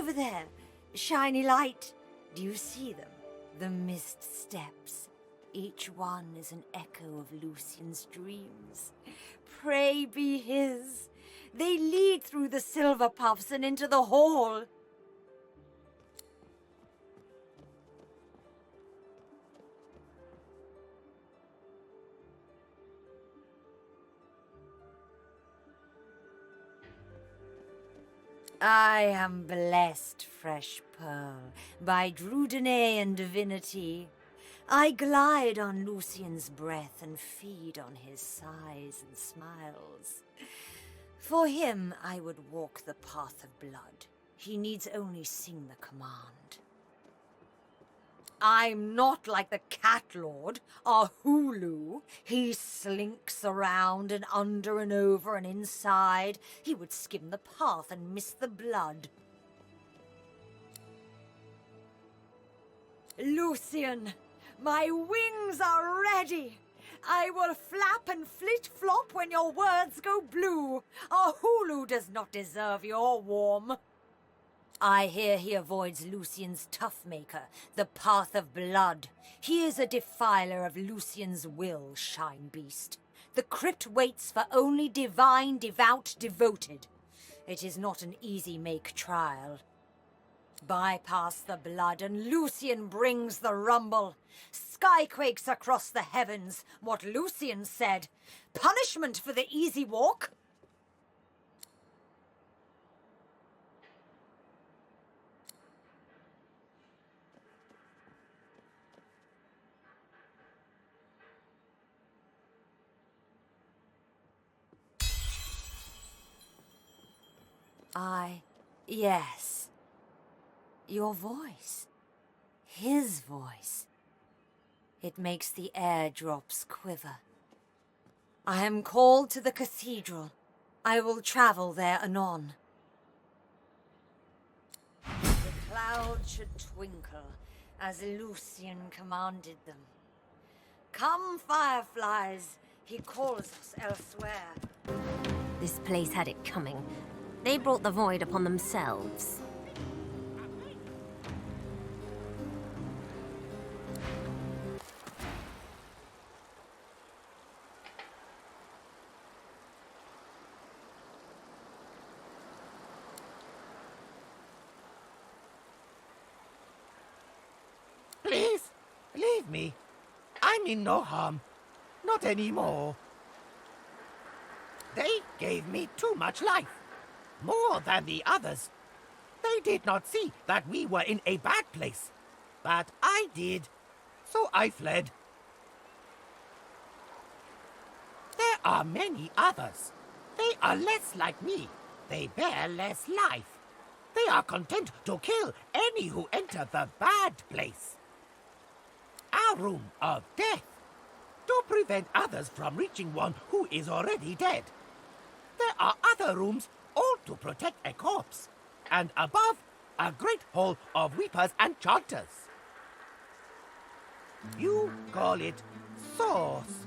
over there. Shiny light. Do you see them? The mist steps. Each one is an echo of Lucian's dreams. Pray be his. They lead through the silver puffs and into the hall. I am blessed, fresh pearl, by Drudene and Divinity. I glide on Lucian's breath and feed on his sighs and smiles. For him, I would walk the path of blood. He needs only sing the command. I'm not like the Cat Lord, our Hulu. He slinks around and under and over and inside. He would skim the path and miss the blood. Lucian, my wings are ready. I will flap and flit-flop when your words go blue. Our Hulu does not deserve your warm. I hear he avoids Lucian's tough-maker, the path of blood. He is a defiler of Lucian's will, shine beast. The crypt waits for only divine, devout, devoted. It is not an easy make trial. Bypass the blood and Lucian brings the rumble. Skyquakes across the heavens, what Lucian said. Punishment for the easy walk. Yes. Your voice. His voice. It makes the airdrops quiver. I am called to the cathedral. I will travel there anon. The clouds should twinkle, as Lucian commanded them. Come, fireflies, he calls us elsewhere. This place had it coming. They brought the void upon themselves. Please, leave me. I mean no harm. Not anymore. They gave me too much life. More than the others. They did not see that we were in a bad place. But I did. So I fled. There are many others. They are less like me. They bear less life. They are content to kill any who enter the bad place. Our room of death. To prevent others from reaching one who is already dead. There are other rooms all to protect a corpse, and above, a great hall of weepers and chanters. You call it sauce.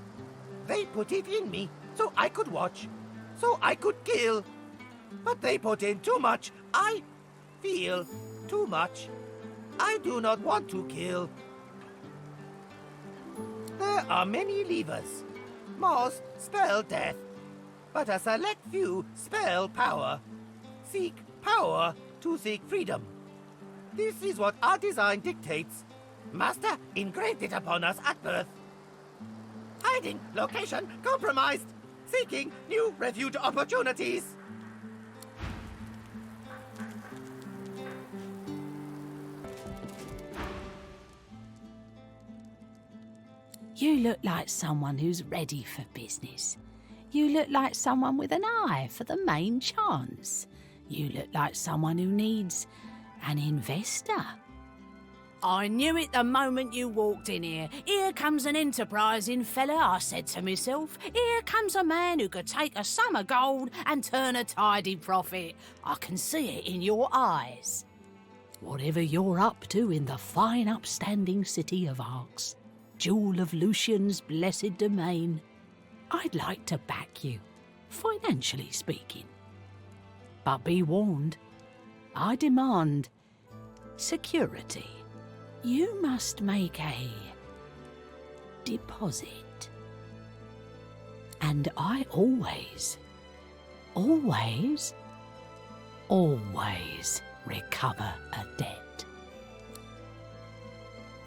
They put it in me so I could watch, so I could kill. But they put in too much. I feel too much. I do not want to kill. There are many levers. Most spell death. But a select few spell power. Seek power to seek freedom. This is what our design dictates. Master engraved it upon us at birth. Hiding location compromised. Seeking new refuge opportunities. You look like someone who's ready for business. You look like someone with an eye for the main chance. You look like someone who needs an investor. I knew it the moment you walked in here. Here comes an enterprising fella, I said to myself. Here comes a man who could take a sum of gold and turn a tidy profit. I can see it in your eyes. Whatever you're up to in the fine upstanding city of Arx, jewel of Lucian's blessed domain, I'd like to back you, financially speaking. But be warned, I demand security. You must make a deposit. And I always recover a debt.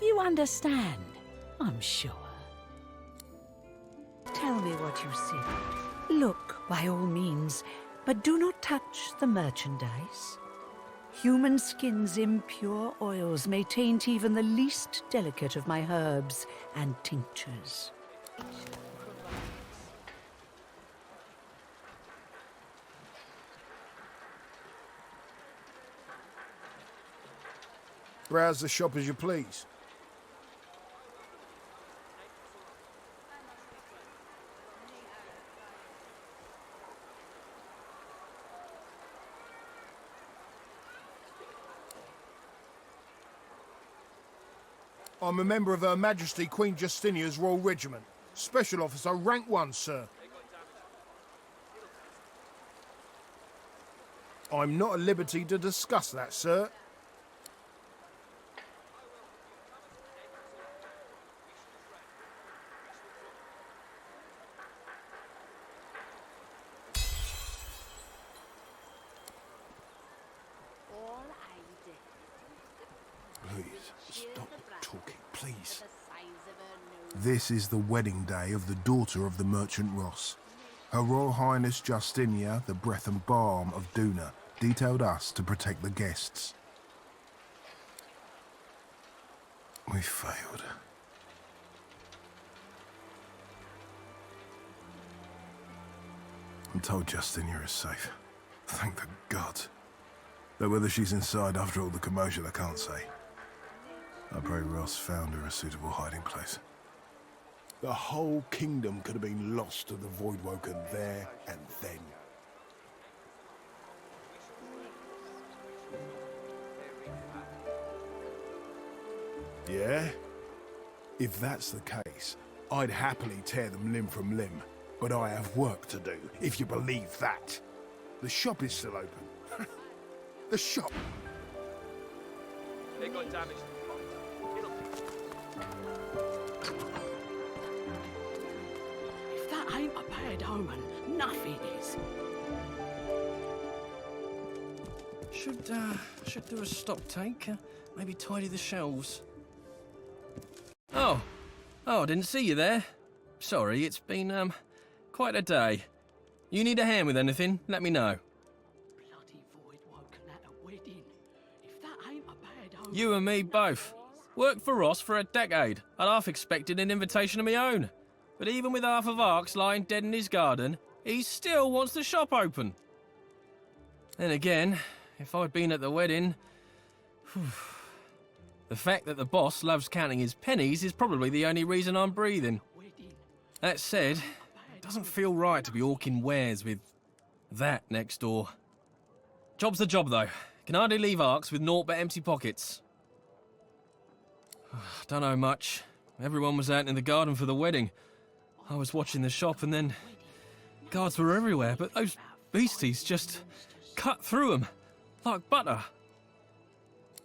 You understand, I'm sure. Tell me what you see. Look, by all means, but do not touch the merchandise. Human skin's impure oils may taint even the least delicate of my herbs and tinctures. Browse the shop as you please. I'm a member of Her Majesty Queen Justinia's Royal Regiment. Special Officer, rank 1, sir. I'm not at liberty to discuss that, sir. Please, stop talking, please. This is the wedding day of the daughter of the merchant Ross. Her Royal Highness Justinia, the breath and balm of Duna, detailed us to protect the guests. We failed. I'm told Justinia is safe. Thank the gods. Though whether she's inside after all the commotion, I can't say. I pray Ross found her a suitable hiding place. The whole kingdom could have been lost to the Voidwoken there and then. Yeah? If that's the case, I'd happily tear them limb from limb. But I have work to do, if you believe that. The shop is still open. The shop. They got damaged. If that ain't a bad omen, nothing is. Should do a stock take. Maybe tidy the shelves. Oh, I didn't see you there. Sorry, it's been quite a day. You need a hand with anything? Let me know. Bloody Voidwoken at a wedding. If that ain't a bad omen. You and me both. Worked for Ross for a decade. I'd half expected an invitation of my own. But even with half of Arx lying dead in his garden, he still wants the shop open. Then again, if I'd been at the wedding... The fact that the boss loves counting his pennies is probably the only reason I'm breathing. That said, it doesn't feel right to be hawking wares with that next door. Job's the job, though. Can hardly leave Arx with naught but empty pockets. Don't know much. Everyone was out in the garden for the wedding. I was watching the shop and then... Guards were everywhere, but those beasties just cut through them like butter.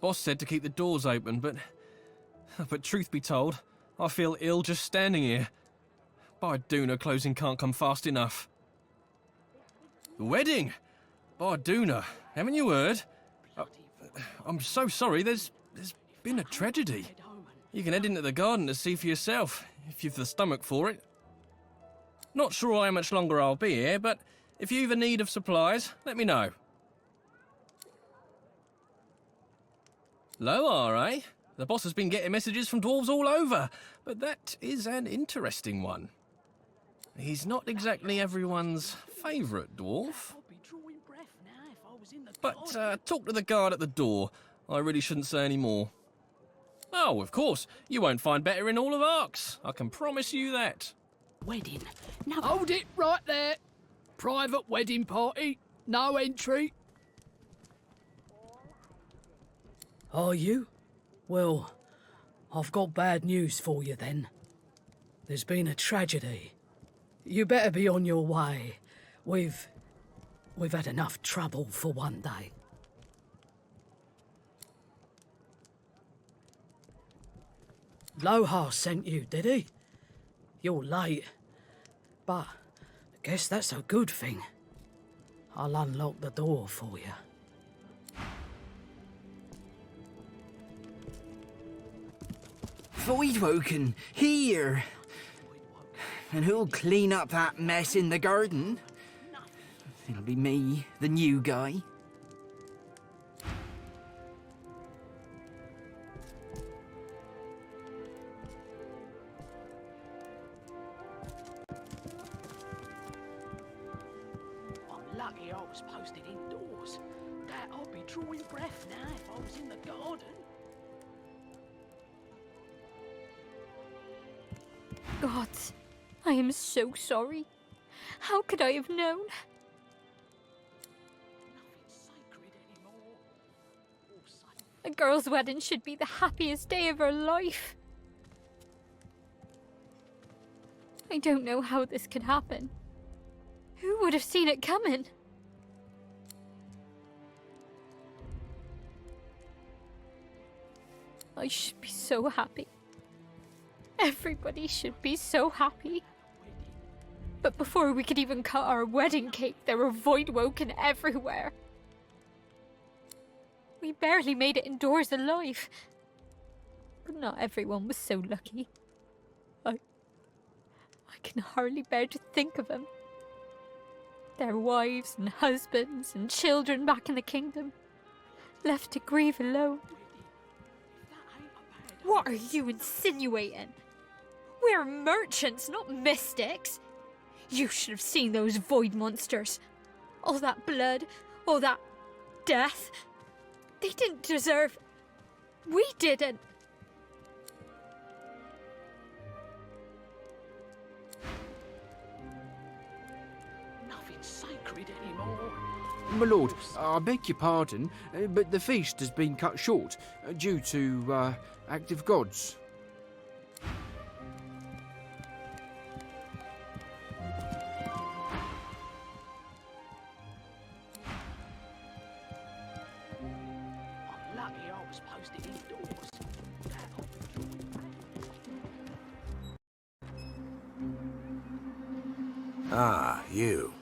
Boss said to keep the doors open, but truth be told, I feel ill just standing here. By Duna, closing can't come fast enough. The wedding? By Duna, haven't you heard? I'm so sorry, there's been a tragedy. You can head into the garden to see for yourself, if you've the stomach for it. Not sure how much longer I'll be here, but if you've a need of supplies, let me know. Low, eh? The boss has been getting messages from dwarves all over, but that is an interesting one. He's not exactly everyone's favourite dwarf. But talk to the guard at the door. I really shouldn't say any more. Oh, of course, you won't find better in all of Arx. I can promise you that. Wedding. No. Hold it right there. Private wedding party. No entry. Are you? Well, I've got bad news for you then. There's been a tragedy. You better be on your way. We've had enough trouble for one day. Loha sent you, did he? You're late. But I guess that's a good thing. I'll unlock the door for you. Voidwoken, here! And who'll clean up that mess in the garden? It'll be me, the new guy. I'm lucky I was posted indoors. That I'd be drawing breath now if I was in the garden. Gods, I am so sorry. How could I have known? A girl's wedding should be the happiest day of her life. I don't know how this could happen. Who would have seen it coming? I should be so happy. Everybody should be so happy. But before we could even cut our wedding cake, there were voidwoken everywhere. We barely made it indoors alive. But not everyone was so lucky. I can hardly bear to think of them. Their wives and husbands and children back in the kingdom, left to grieve alone. What are you insinuating? We're merchants, not mystics. You should have seen those void monsters. All that blood, all that death. They didn't deserve... We didn't. Nothing's sacred anymore. My lord, I beg your pardon, but the feast has been cut short due to active gods. I'm lucky I was posted indoors. Ah, you.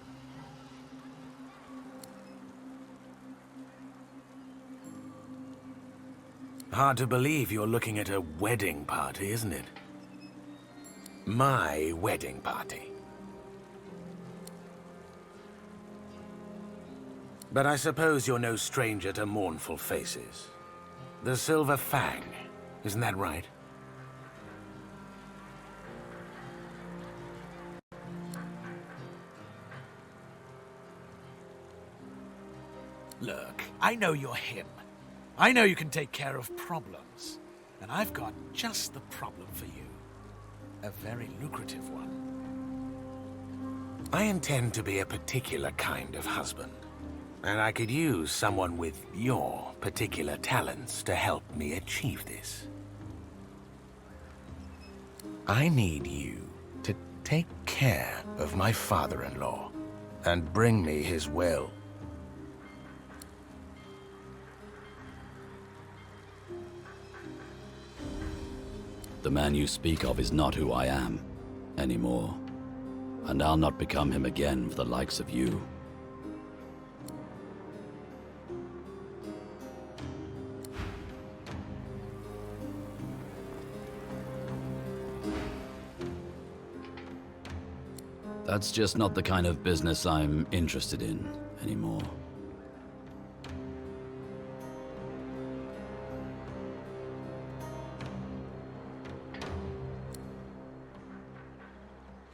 Hard to believe you're looking at a wedding party, isn't it? My wedding party. But I suppose you're no stranger to mournful faces. The Silver Fang, isn't that right? Look, I know you're him. I know you can take care of problems. And I've got just the problem for you. A very lucrative one. I intend to be a particular kind of husband. And I could use someone with your particular talents to help me achieve this. I need you to take care of my father-in-law and bring me his will. The man you speak of is not who I am anymore, and I'll not become him again for the likes of you. That's just not the kind of business I'm interested in anymore.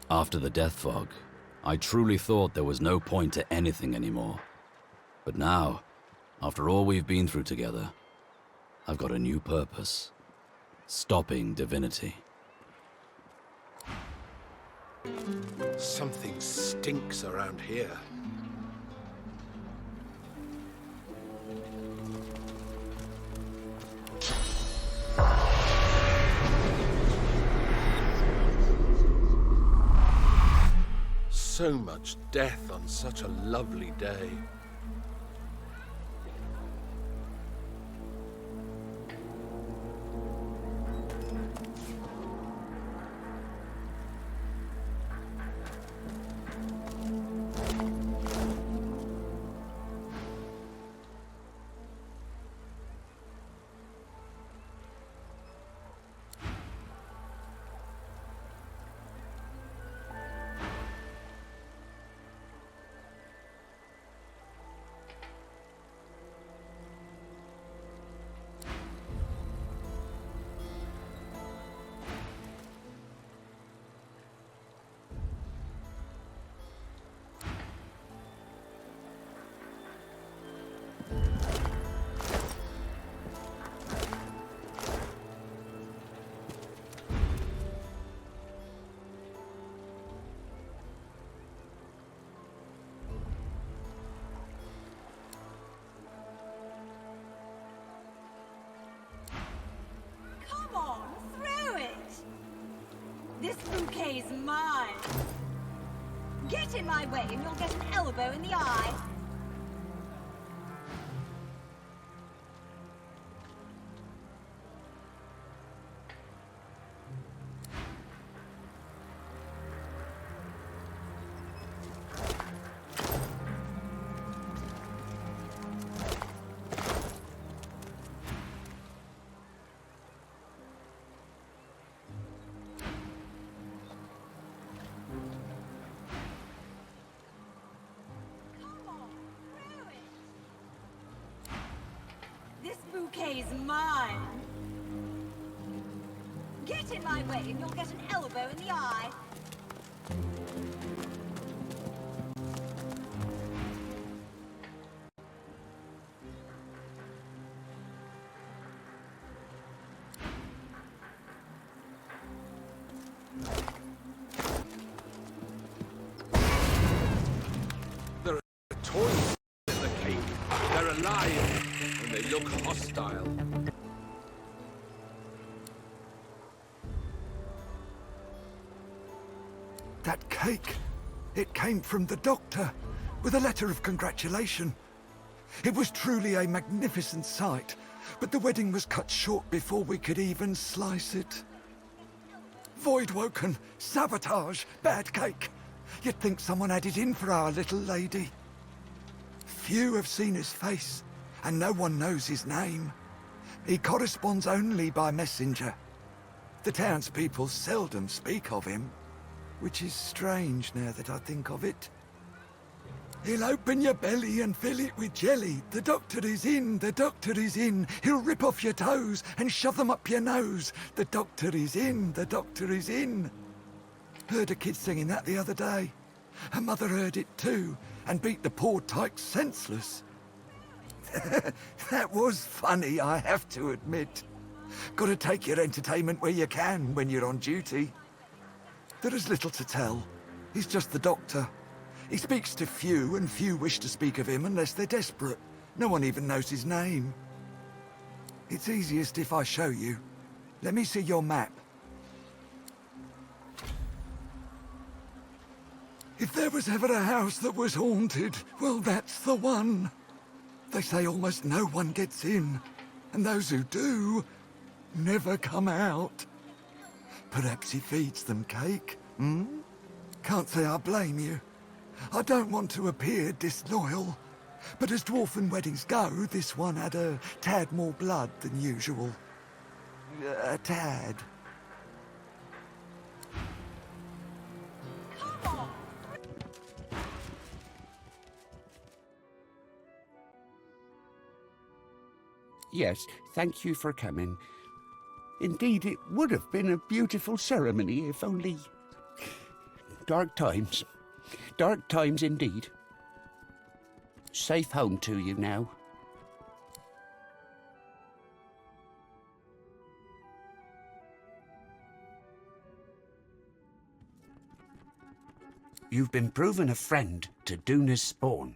After the death fog, I truly thought there was no point to anything anymore. But now, after all we've been through together, I've got a new purpose. Stopping Divinity. Something stinks around here. So much death on such a lovely day. Get in my way and you'll get an elbow in the eye. This bouquet's mine. Get in my way and you'll get an elbow in the eye. There are toys in the cake. They're alive and they look hostile. That cake, it came from the doctor with a letter of congratulation. It was truly a magnificent sight, but the wedding was cut short before we could even slice it. Void-woken, sabotage, bad cake. You'd think someone had it in for our little lady. Few have seen his face, and no one knows his name. He corresponds only by messenger. The townspeople seldom speak of him, which is strange now that I think of it. He'll open your belly and fill it with jelly. The doctor is in, the doctor is in. He'll rip off your toes and shove them up your nose. The doctor is in, the doctor is in. Heard a kid singing that the other day. Her mother heard it too, and beat the poor tyke senseless. That was funny, I have to admit. Gotta take your entertainment where you can when you're on duty. There is little to tell. He's just the doctor. He speaks to few, and few wish to speak of him unless they're desperate. No one even knows his name. It's easiest if I show you. Let me see your map. If there was ever a house that was haunted, well, that's the one. They say almost no one gets in, and those who do never come out. Perhaps he feeds them cake, hmm? Can't say I blame you. I don't want to appear disloyal, but as dwarven weddings go, this one had a tad more blood than usual. A tad. Yes, thank you for coming. Indeed, it would have been a beautiful ceremony if only... Dark times. Dark times indeed. Safe home to you now. You've been proven a friend to Duna's spawn.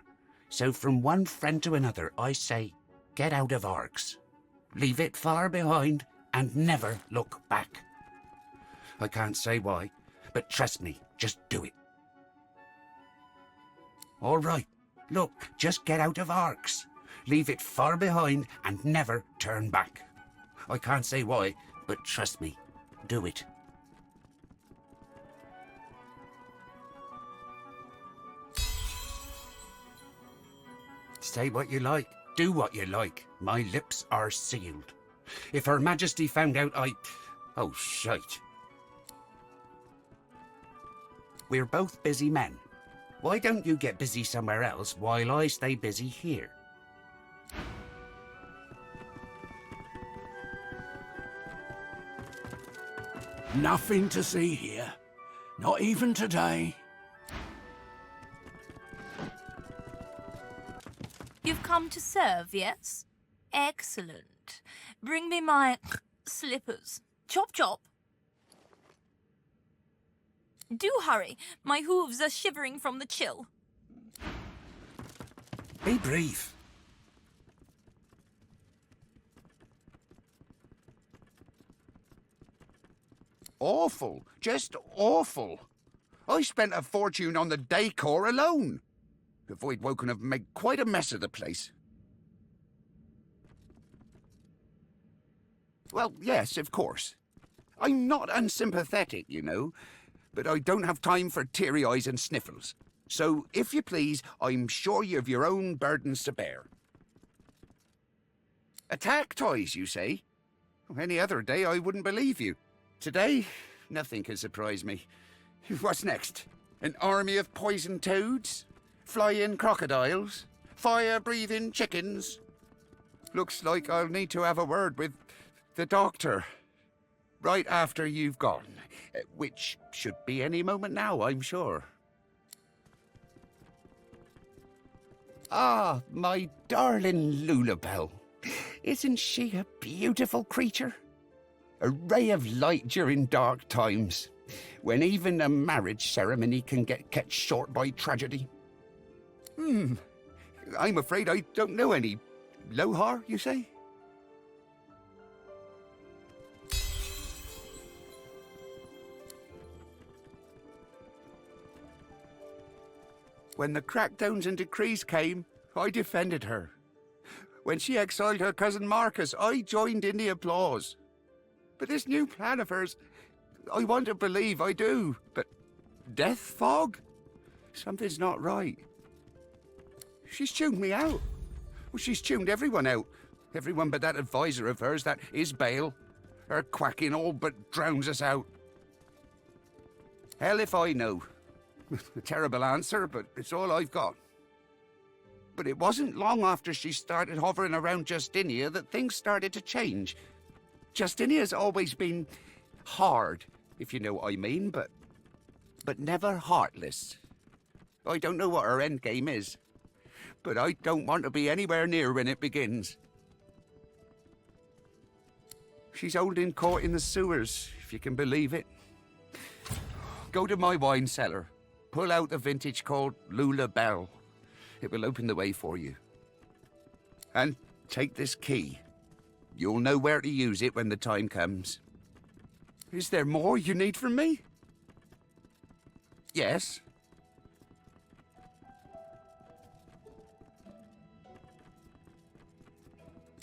So from one friend to another, I say, get out of Arx. Leave it far behind and never look back. I can't say why, but trust me, just do it. All right, look, just get out of Arx. Leave it far behind and never turn back. I can't say why, but trust me, do it. Say what you like, do what you like. My lips are sealed. If Her Majesty found out Oh, shite. We're both busy men. Why don't you get busy somewhere else while I stay busy here? Nothing to see here. Not even today. You've come to serve, yes? Excellent. Bring me my slippers. Chop chop. Do hurry. My hooves are shivering from the chill. Be brief. Awful. Just awful. I spent a fortune on the decor alone. The void woken have made quite a mess of the place. Well, yes, of course. I'm not unsympathetic, you know, but I don't have time for teary eyes and sniffles. So, if you please, I'm sure you've your own burdens to bear. Attack toys, you say? Any other day I wouldn't believe you. Today, nothing can surprise me. What's next? An army of poisoned toads? Flying crocodiles? Fire-breathing chickens? Looks like I'll need to have a word with the doctor. Right after you've gone. Which should be any moment now, I'm sure. Ah, my darling Lulabelle. Isn't she a beautiful creature? A ray of light during dark times, when even a marriage ceremony can get cut short by tragedy. I'm afraid I don't know any. Lohar, you say? When the crackdowns and decrees came, I defended her. When she exiled her cousin Marcus, I joined in the applause. But this new plan of hers, I want to believe I do, but death fog? Something's not right. She's tuned me out. Well, she's tuned everyone out. Everyone but that advisor of hers, that Isbale. Her quacking all but drowns us out. Hell if I know. A terrible answer, but it's all I've got. But it wasn't long after she started hovering around Justinia that things started to change. Justinia's always been hard, if you know what I mean, but never heartless. I don't know what her endgame is, but I don't want to be anywhere near when it begins. She's holding court in the sewers, if you can believe it. Go to my wine cellar. Pull out the vintage called Lula Bell. It will open the way for you. And take this key. You'll know where to use it when the time comes. Is there more you need from me? Yes.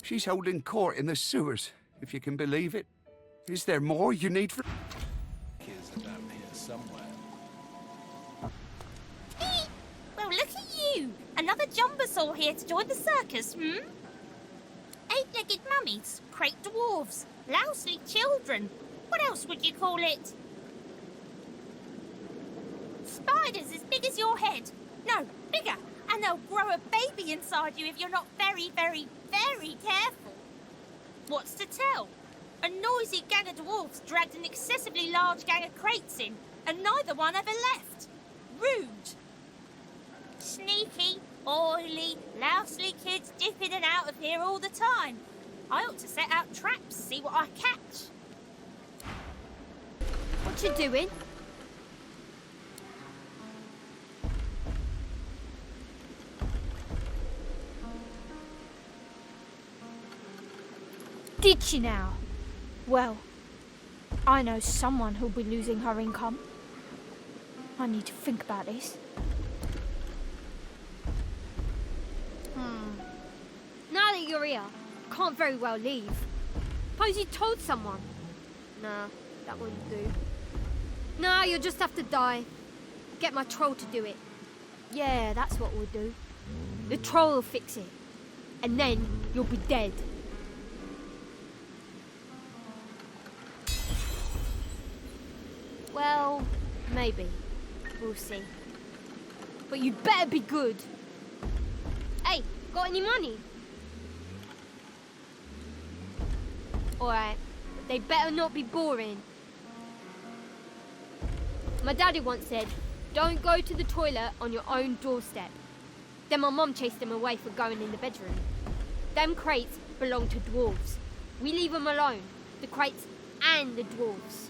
She's holding court in the sewers, if you can believe it. Is there more you need from... Kids about here somewhere. Well, look at you! Another jumbasaur here to join the circus, Eight-legged mummies, crate dwarves, lousy children. What else would you call it? Spiders as big as your head. No, bigger. And they'll grow a baby inside you if you're not very, very, very careful. What's to tell? A noisy gang of dwarves dragged an excessively large gang of crates in, and neither one ever left. Rude. Sneaky, oily, lousely kids dip in and out of here all the time. I ought to set out traps to see what I catch. What you doing? Did she now? Well, I know someone who'll be losing her income. I need to think about this. Now that you're here, I can't very well leave. Suppose you told someone. Nah, that wouldn't do. Nah, you'll just have to die. Get my troll to do it. Yeah, that's what we'll do. The troll will fix it. And then you'll be dead. Well, maybe. We'll see. But you'd better be good. Hey, got any money? Alright, but they better not be boring. My daddy once said, don't go to the toilet on your own doorstep. Then my mum chased him away for going in the bedroom. Them crates belong to dwarves. We leave them alone, the crates and the dwarves.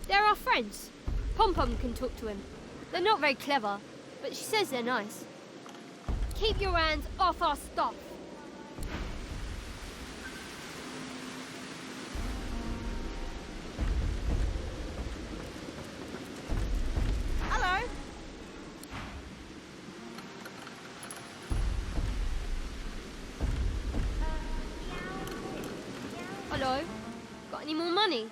They're our friends. Pom-Pom can talk to him. They're not very clever, but she says they're nice. Keep your hands off our stuff. Hello? Got any more money?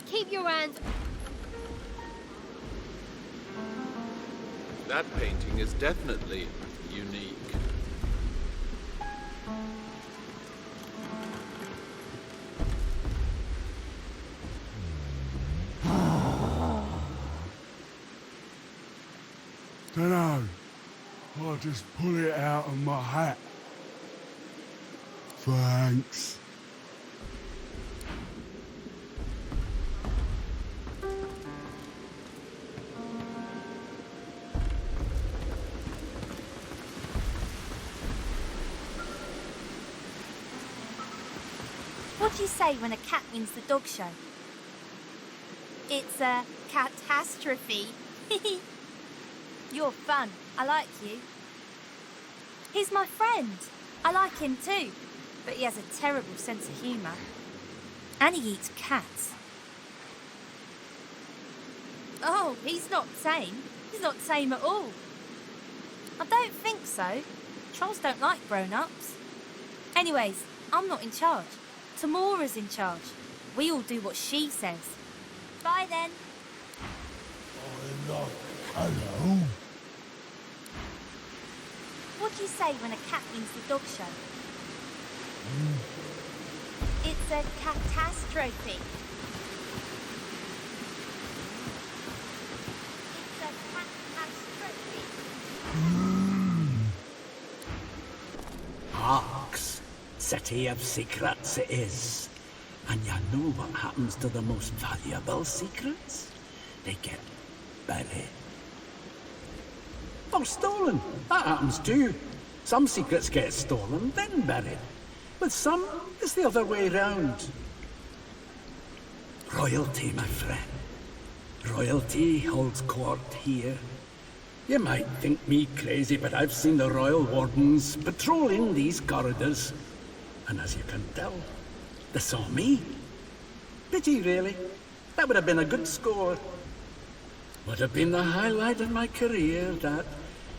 Keep your hands... That painting is definitely unique. Dunno. I'll just pull it out of my hat. Thanks. What do you say when a cat wins the dog show? It's a catastrophe. You're fun. I like you. He's my friend. I like him too, but he has a terrible sense of humour. And he eats cats. Oh, he's not tame. He's not tame at all. I don't think so. Trolls don't like grown-ups. Anyways, I'm not in charge. Tamora's in charge. We all do what she says. Bye then. Hello. What do you say when a cat wins the dog show? It's a catastrophe. It's a catastrophe. Arks, city of secrets it is. And you know what happens to the most valuable secrets? They get buried. Or stolen. That happens too. Some secrets get stolen, then buried. But some, it's the other way round. Royalty, my friend. Royalty holds court here. You might think me crazy, but I've seen the royal wardens patrolling these corridors. And as you can tell, they saw me. Pity, really. That would have been a good score. Would have been the highlight of my career, that.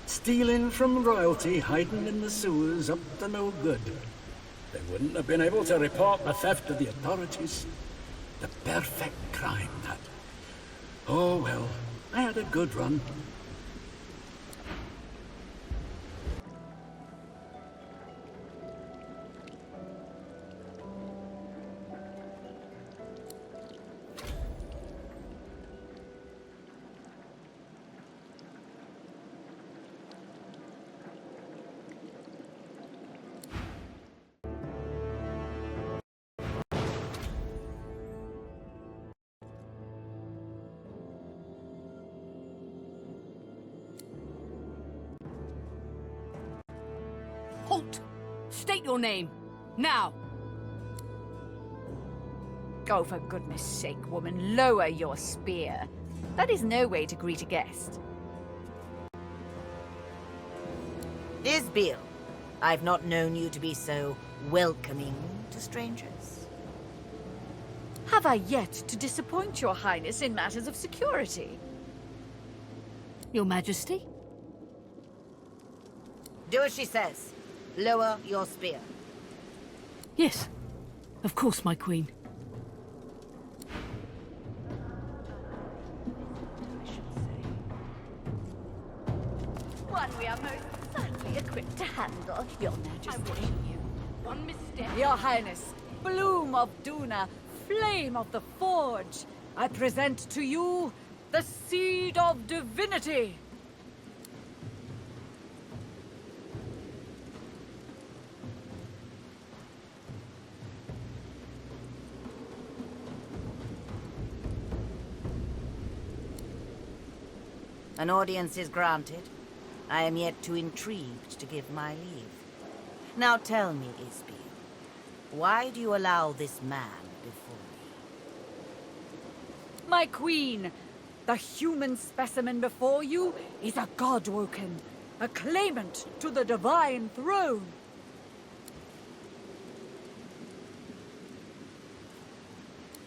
Stealing from royalty, hiding in the sewers, up to no good. They wouldn't have been able to report the theft to the authorities. The perfect crime, that. Oh, well, I had a good run. Halt! State your name. Now! Oh, for goodness sake, woman, lower your spear. That is no way to greet a guest. Isbiel, I've not known you to be so welcoming to strangers. Have I yet to disappoint your highness in matters of security? Your Majesty? Do as she says. Lower your spear. Yes, of course, my queen. One we are most certainly equipped to handle, Your Majesty. One mistake. Your Highness, Bloom of Duna, Flame of the Forge, I present to you the Seed of Divinity. An audience is granted. I am yet too intrigued to give my leave. Now tell me, Isbiel, why do you allow this man before me? My queen, the human specimen before you is a godwoken, a claimant to the divine throne.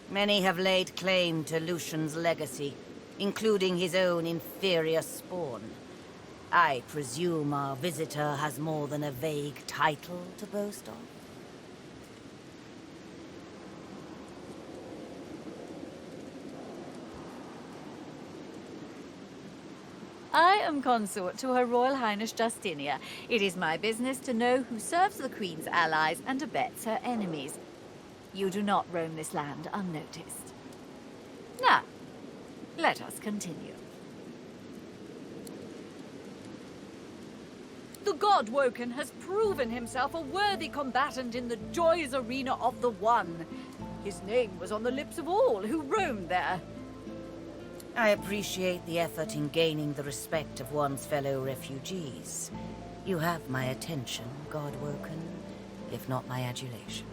Many have laid claim to Lucian's legacy, including his own inferior spawn. I presume our visitor has more than a vague title to boast of? am consort to Her Royal Highness Justinia. It is my business to know who serves the Queen's allies and abets her enemies. You do not roam this land unnoticed. Now, let us continue. The God-Woken has proven himself a worthy combatant in the joys arena of the One. His name was on the lips of all who roamed there. I appreciate the effort in gaining the respect of one's fellow refugees. You have my attention, God-Woken, if not my adulation.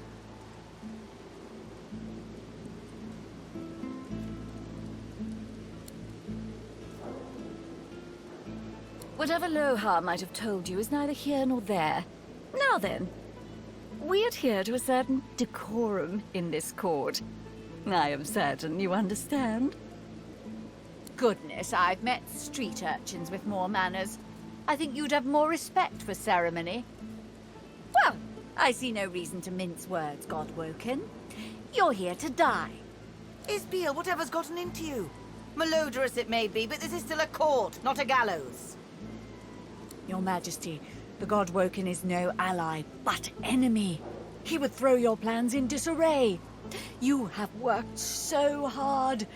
Whatever Lohar might have told you is neither here nor there. Now then, we adhere to a certain decorum in this court. I am certain you understand. Goodness, I've met street urchins with more manners. I think you'd have more respect for ceremony. Well, I see no reason to mince words, God-Woken. You're here to die. Isbiel, whatever's gotten into you? Malodorous it may be, but this is still a court, not a gallows. Your Majesty, the God-Woken is no ally, but enemy. He would throw your plans in disarray. You have worked so hard.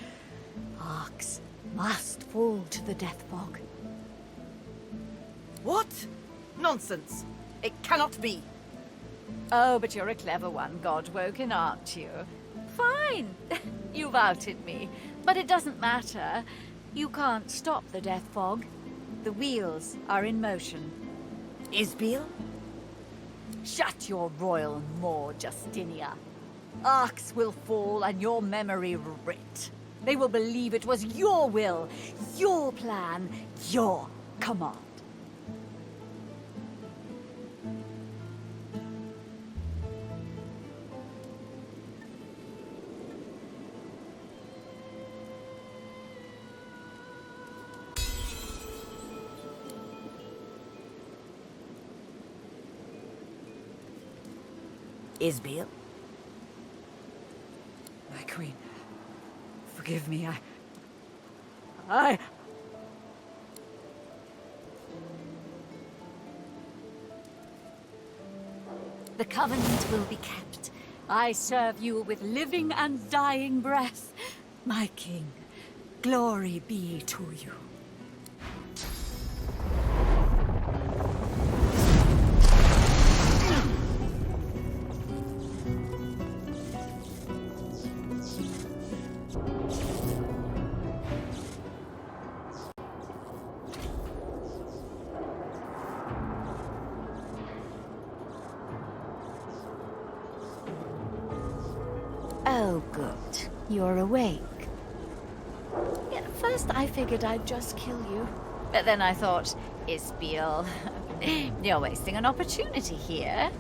Arcs must fall to the death fog. What? Nonsense. It cannot be. Oh, but you're a clever one, God-Woken, aren't you? Fine. You've outed me. But it doesn't matter. You can't stop the death fog. The wheels are in motion. Isbiel? Shut your royal maw, Justinia. Arcs will fall and your memory writ. They will believe it was your will, your plan, your command. Isbiel? My queen, forgive me, I... The covenant will be kept. I serve you with living and dying breath. My king, glory be to you. Oh, good. You're awake. Yeah, at first I figured I'd just kill you. But then I thought, Isbiel, you're wasting an opportunity here.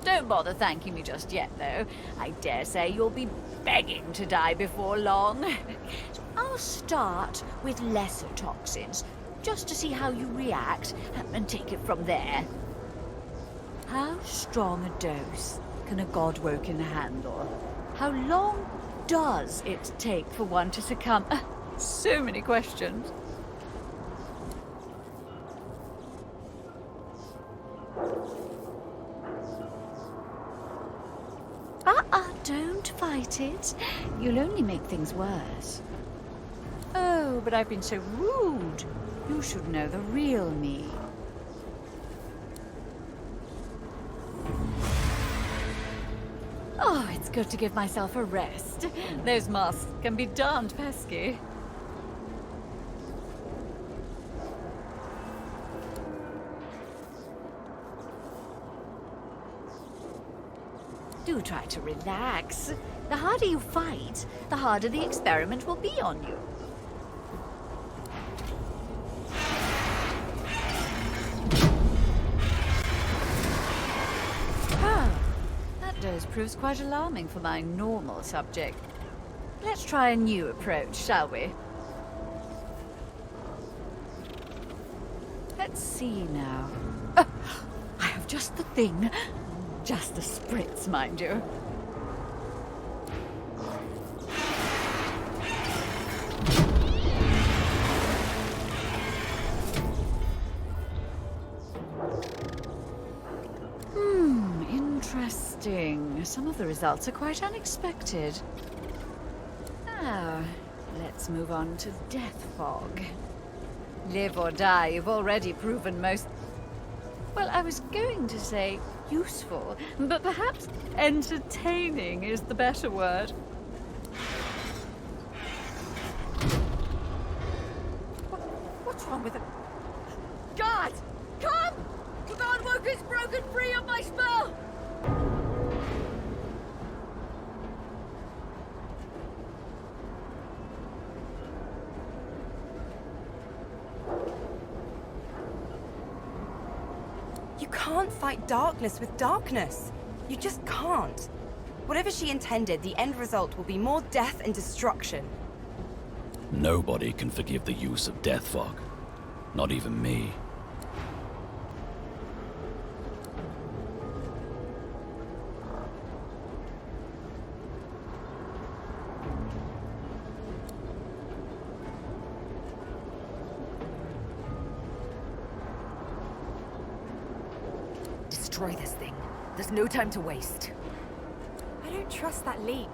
Don't bother thanking me just yet, though. I dare say you'll be begging to die before long. So I'll start with lesser toxins, just to see how you react, and take it from there. How strong a dose can a God-Woken handle? How long does it take for one to succumb? So many questions. Don't fight it. You'll only make things worse. Oh, but I've been so rude. You should know the real me. Oh, it's good to give myself a rest. Those masks can be darned pesky. Do try to relax. The harder you fight, the harder the experiment will be on you. That dose proves quite alarming for my normal subject. Let's try a new approach, shall we? Let's see now. Oh, I have just the thing. Just a spritz, mind you. Interesting. Some of the results are quite unexpected. Now, let's move on to Death Fog. Live or die, you've already proven most... Well, I was going to say useful, but perhaps entertaining is the better word. What's wrong with him? God! Come! The Godworker's broken free of my spell! You can't fight darkness with darkness. You just can't. Whatever she intended, the end result will be more death and destruction. Nobody can forgive the use of death fog. Not even me. Destroy this thing. There's no time to waste. I don't trust that leak.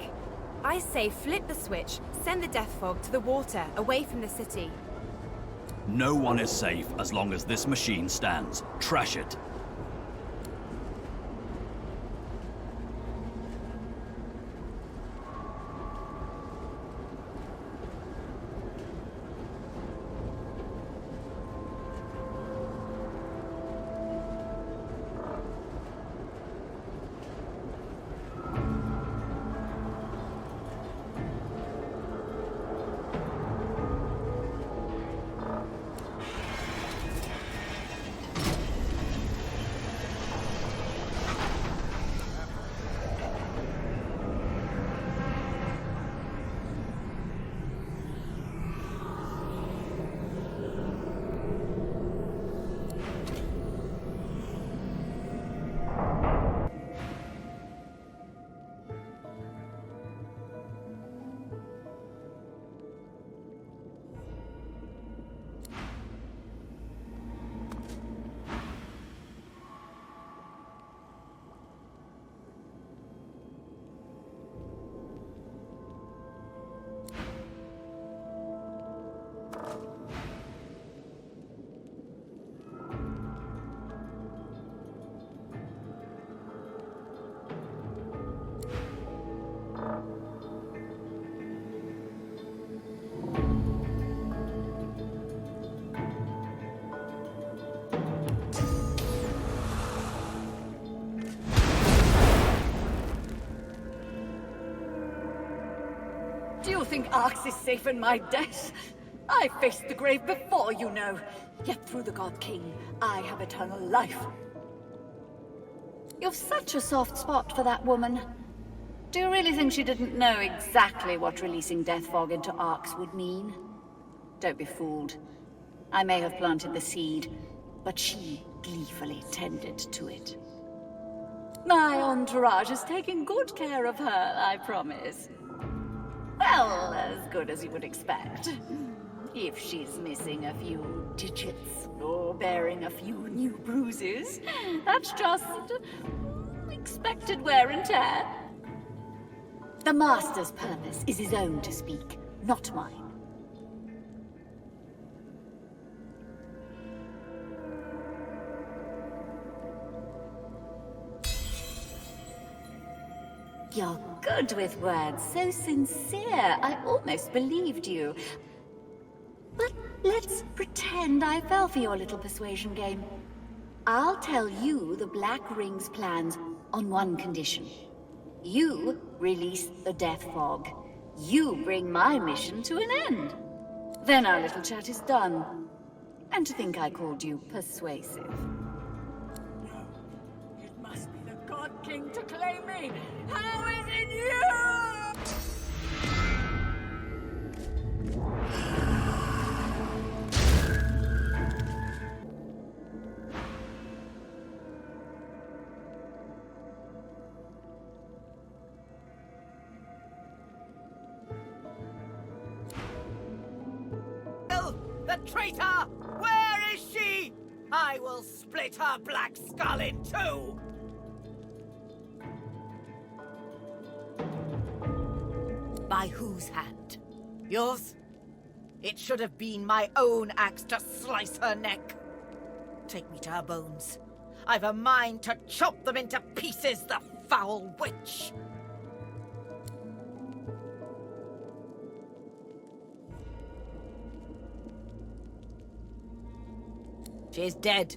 I say flip the switch, send the death fog to the water, away from the city. No one is safe as long as this machine stands. Trash it. Do you think Arx is safe in my death? I faced the grave before, you know. Yet through the God King, I have eternal life. You've such a soft spot for that woman. Do you really think she didn't know exactly what releasing Death Fog into Arx would mean? Don't be fooled. I may have planted the seed, but she gleefully tended to it. My entourage is taking good care of her, I promise. Well, as good as you would expect. If she's missing a few digits or bearing a few new bruises, that's just expected wear and tear. The Master's purpose is his own to speak, not mine. You're good with words, so sincere, I almost believed you. But let's pretend I fell for your little persuasion game. I'll tell you the Black Ring's plans on one condition. You release the Death Fog. You bring my mission to an end. Then our little chat is done. And to think I called you persuasive. It must be the God King to claim me! How is it you? The traitor! Where is she? I will split her black skull in two! By whose hand? Yours? It should have been my own axe to slice her neck. Take me to her bones. I've a mind to chop them into pieces, the foul witch! She is dead,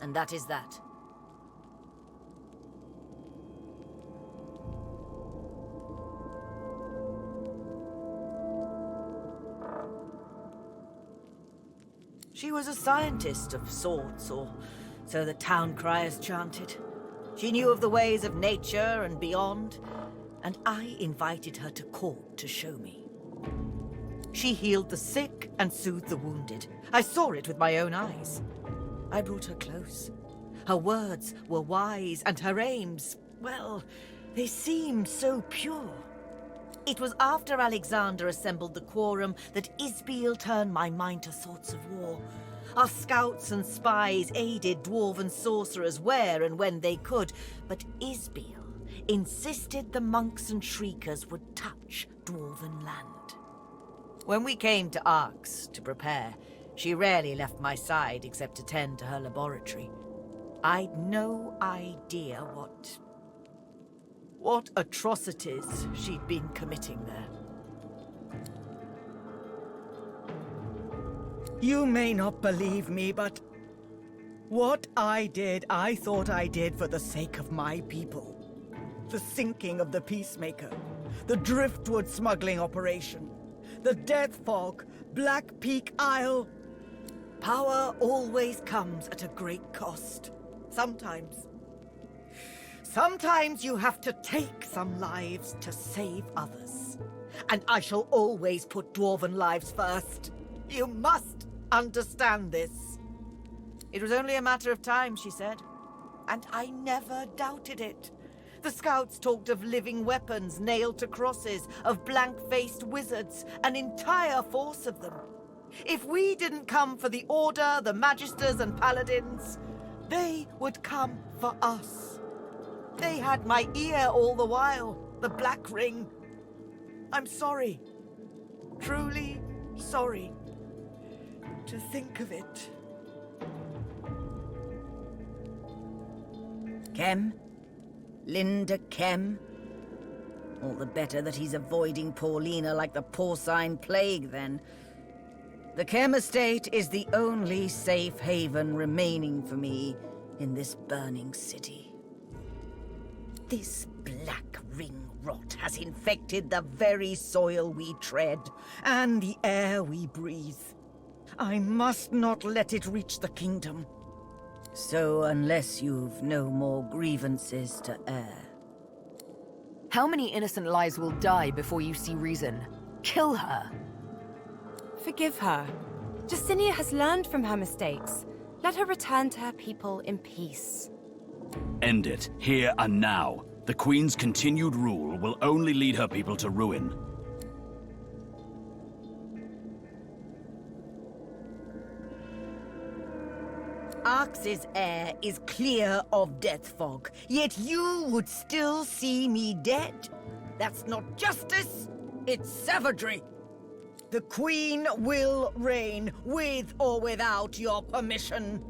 and that is that. She was a scientist of sorts, or so the town criers chanted. She knew of the ways of nature and beyond, and I invited her to court to show me. She healed the sick and soothed the wounded. I saw it with my own eyes. I brought her close. Her words were wise, and her aims, well, they seemed so pure. It was after Alexander assembled the quorum that Isbiel turned my mind to thoughts of war. Our scouts and spies aided dwarven sorcerers where and when they could, but Isbiel insisted the monks and shriekers would touch dwarven land. When we came to Arx to prepare, she rarely left my side except to tend to her laboratory. I'd no idea what atrocities she'd been committing there. You may not believe me, but what I did, I thought I did for the sake of my people. The sinking of the Peacemaker, the driftwood smuggling operation, the Death Fog, Black Peak Isle. Power always comes at a great cost. Sometimes you have to take some lives to save others. And I shall always put dwarven lives first. You must understand this. It was only a matter of time, she said. And I never doubted it. The scouts talked of living weapons nailed to crosses, of blank-faced wizards, an entire force of them. If we didn't come for the Order, the Magisters and Paladins, they would come for us. They had my ear all the while, the Black Ring. I'm sorry. Truly sorry. To think of it. Kem? Linda Kem? All the better that he's avoiding Paulina like the porcine plague, then. The Kem estate is the only safe haven remaining for me in this burning city. This Black Ring rot has infected the very soil we tread, and the air we breathe. I must not let it reach the kingdom. So, unless you've no more grievances to air. How many innocent lives will die before you see reason? Kill her! Forgive her. Justinia has learned from her mistakes. Let her return to her people in peace. End it, here and now. The Queen's continued rule will only lead her people to ruin. Arx's air is clear of death fog, yet you would still see me dead. That's not justice, it's savagery. The Queen will reign, with or without your permission.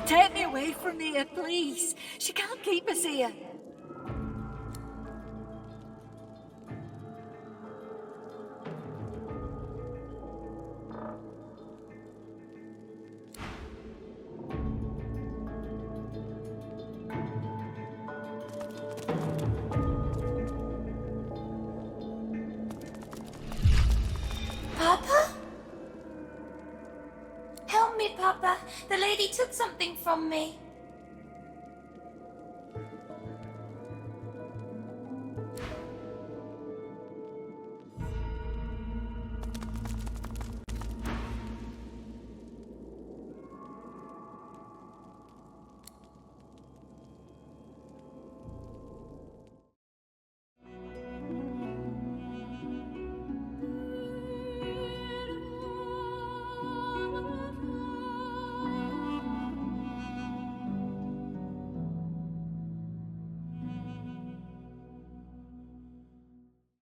Take me away from here, please. She can't keep us here. Papa? Help me, Papa. The lady took something from me.